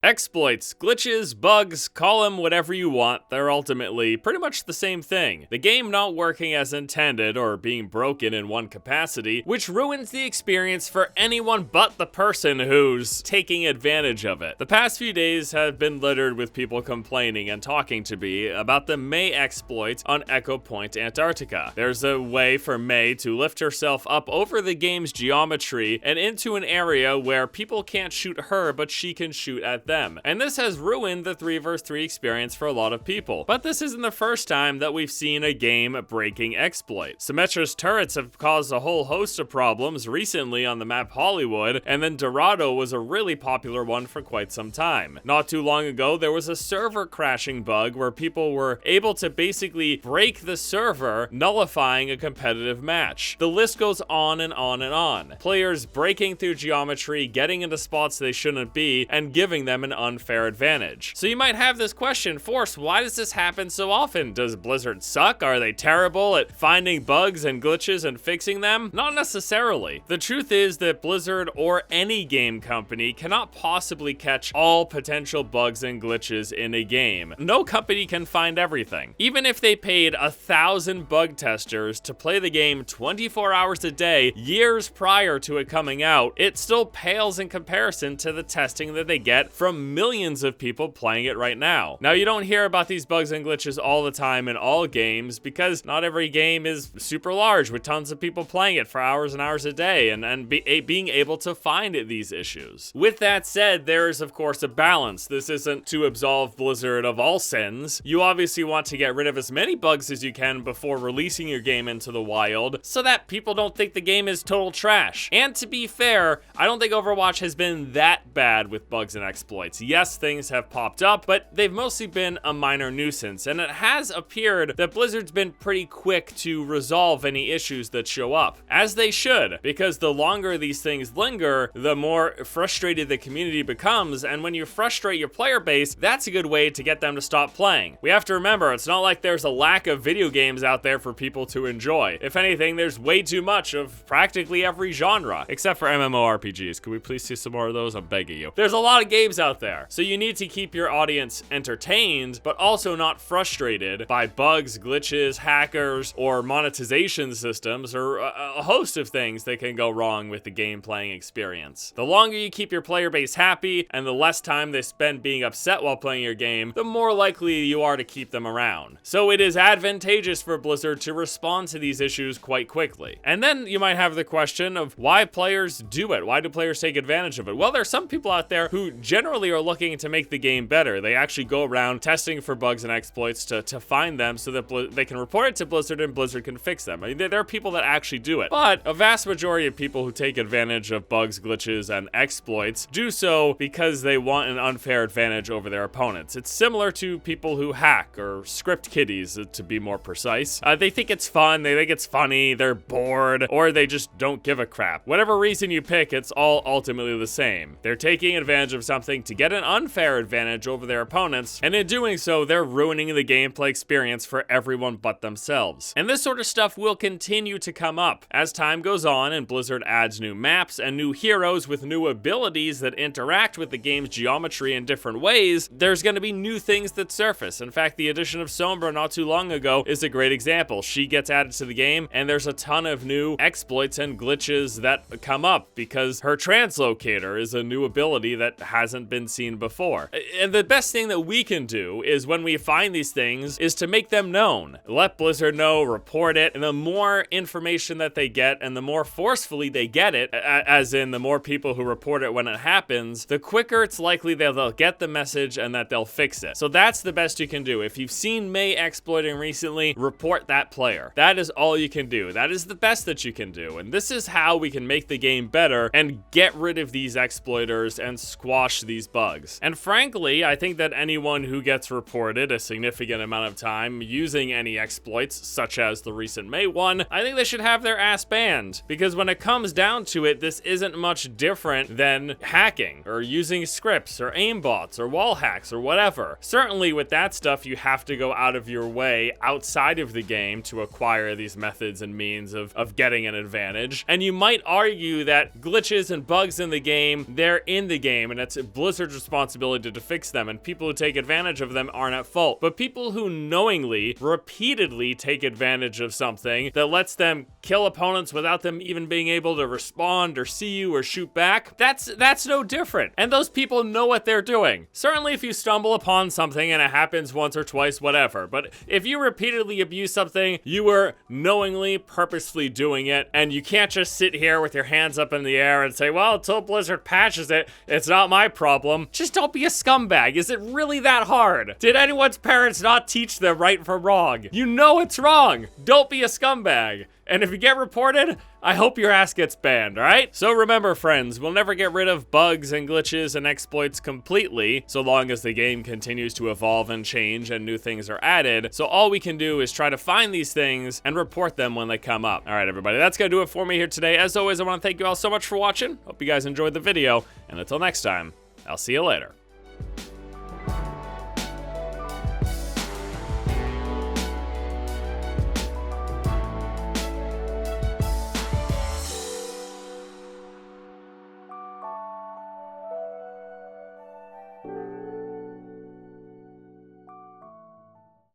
Exploits, glitches, bugs, call them whatever you want, they're ultimately pretty much the same thing. The game not working as intended or being broken in one capacity, which ruins the experience for anyone but the person who's taking advantage of it. The past few days have been littered with people complaining and talking to me about the May exploit on Echo Point, Antarctica. There's a way for May to lift herself up over the game's geometry and into an area where people can't shoot her, but she can shoot at them. And this has ruined the 3 vs 3 experience for a lot of people. But this isn't the first time that we've seen a game-breaking exploit. Symmetra's turrets have caused a whole host of problems recently on the map Hollywood, and then Dorado was a really popular one for quite some time. Not too long ago, there was a server crashing bug where people were able to basically break the server, nullifying a competitive match. The list goes on and on and on. Players breaking through geometry, getting into spots they shouldn't be, and giving them an unfair advantage. So you might have this question, Force, why does this happen so often? Does Blizzard suck? Are they terrible at finding bugs and glitches and fixing them? Not necessarily. The truth is that Blizzard or any game company cannot possibly catch all potential bugs and glitches in a game. No company can find everything. Even if they paid 1,000 bug testers to play the game 24 hours a day, years prior to it coming out, it still pales in comparison to the testing that they get from millions of people playing it right now. Now, you don't hear about these bugs and glitches all the time in all games because not every game is super large with tons of people playing it for hours and hours a day and being able to find these issues. With that said, there is of course a balance. This isn't to absolve Blizzard of all sins. You obviously want to get rid of as many bugs as you can before releasing your game into the wild so that people don't think the game is total trash. And to be fair, I don't think Overwatch has been that bad with bugs and exploits. Yes, things have popped up, but they've mostly been a minor nuisance, and it has appeared that Blizzard's been pretty quick to resolve any issues that show up, as they should, because the longer these things linger, the more frustrated the community becomes, and when you frustrate your player base, that's a good way to get them to stop playing. We have to remember, it's not like there's a lack of video games out there for people to enjoy. If anything, there's way too much of practically every genre, except for MMORPGs. Could we please see some more of those? I'm begging you. There's a lot of games out there, so you need to keep your audience entertained, but also not frustrated by bugs, glitches, hackers, or monetization systems, or a host of things that can go wrong with the game playing experience. The longer you keep your player base happy, and the less time they spend being upset while playing your game, the more likely you are to keep them around. So it is advantageous for Blizzard to respond to these issues quite quickly. And then you might have the question of why players do it. Why do players take advantage of it? Well, there are some people out there who generally are looking to make the game better. They actually go around testing for bugs and exploits to find them so that they can report it to Blizzard and Blizzard can fix them. I mean, there are people that actually do it, but a vast majority of people who take advantage of bugs, glitches, and exploits do so because they want an unfair advantage over their opponents. It's similar to people who hack or script kiddies, to be more precise. They think it's fun, they think it's funny, they're bored, or they just don't give a crap. Whatever reason you pick, it's all ultimately the same. They're taking advantage of something to get an unfair advantage over their opponents, and in doing so, they're ruining the gameplay experience for everyone but themselves. And this sort of stuff will continue to come up as time goes on and Blizzard adds new maps and new heroes with new abilities that interact with the game's geometry in different ways. There's going to be new things that surface. In fact, the addition of Sombra not too long ago is a great example. She gets added to the game, and there's a ton of new exploits and glitches that come up because her translocator is a new ability that hasn't been seen before. And the best thing that we can do is when we find these things is to make them known. Let Blizzard know, report it, and the more information that they get and the more forcefully they get it, as in the more people who report it when it happens, the quicker it's likely that they'll get the message and that they'll fix it. So that's the best you can do. If you've seen May exploiting recently, report that player. That is all you can do. That is the best that you can do. And this is how we can make the game better and get rid of these exploiters and squash these bugs. And frankly, I think that anyone who gets reported a significant amount of time using any exploits, such as the recent May one, I think they should have their ass banned. Because when it comes down to it, this isn't much different than hacking, or using scripts, or aimbots, or wall hacks, or whatever. Certainly with that stuff, you have to go out of your way outside of the game to acquire these methods and means of getting an advantage. And you might argue that glitches and bugs in the game, they're in the game, and it's Blizzard Blizzard's responsibility to fix them, and people who take advantage of them aren't at fault. But people who knowingly, repeatedly take advantage of something that lets them kill opponents without them even being able to respond or see you or shoot back, that's no different. And those people know what they're doing. Certainly if you stumble upon something and it happens once or twice, whatever. But if you repeatedly abuse something, you were knowingly, purposefully doing it, and you can't just sit here with your hands up in the air and say, well, until Blizzard patches it, it's not my problem. Just don't be a scumbag. Is it really that hard? Did anyone's parents not teach them right from wrong? You know it's wrong. Don't be a scumbag. And if you get reported, I hope your ass gets banned, alright? So remember, friends, we'll never get rid of bugs and glitches and exploits completely, so long as the game continues to evolve and change and new things are added. So all we can do is try to find these things and report them when they come up. Alright, everybody, that's gonna do it for me here today. As always, I want to thank you all so much for watching. Hope you guys enjoyed the video, and until next time, I'll see you later. You